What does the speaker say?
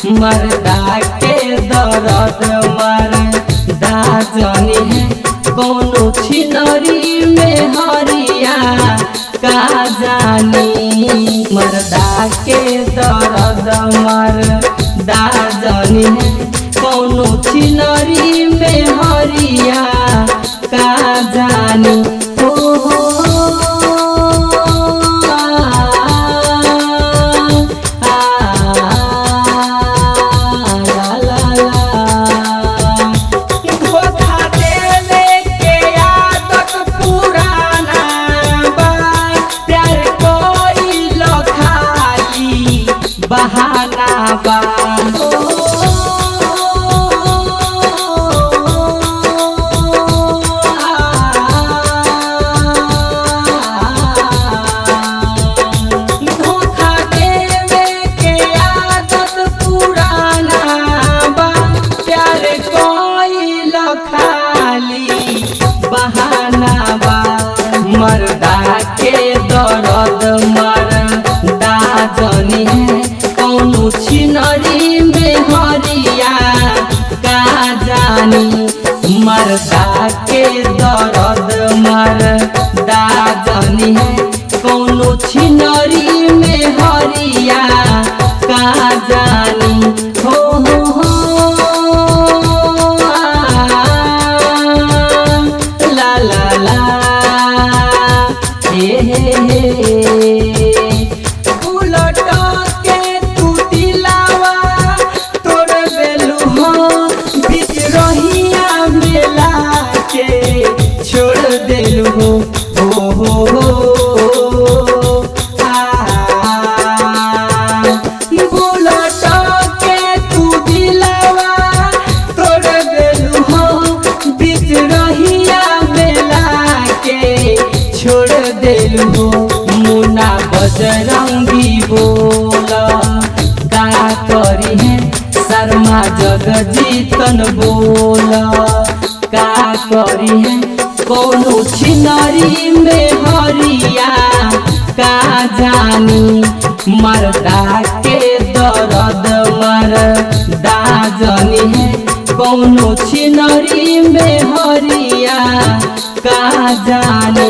मर्दा के दर्द मर्दा जानी है कौनो छिनरी में हरिया का जानी। मर्दा के दर्द मर्दा जानी है कौनो छिनरी में हरिया का जानी। बहाना बा धोखा देवे के आदत पुराना बा प्यार कोई खाली बहाना बा। मर्दा के दर्द मर्दा जानी है कौनो छिनरी में हरिया का जानी। मर्दा के दर्द मर्दा जानी है कौनो छिनरी में हरिया का जानी। हो ला ला ला हे छोड़ देलू हो बुलट के तू दिलावा तोड़ देलू हो बीच रहिया मेला के छोड़ देलू हो। मुन्ना बजरंगी बोला का करी है शर्मा जगजीतन बोला का करी है कौनो छिनरी में हरिया का जानी। मर्दा के दर्द मर्दा जानी है कौनो छिनरी में हरिया का जानी।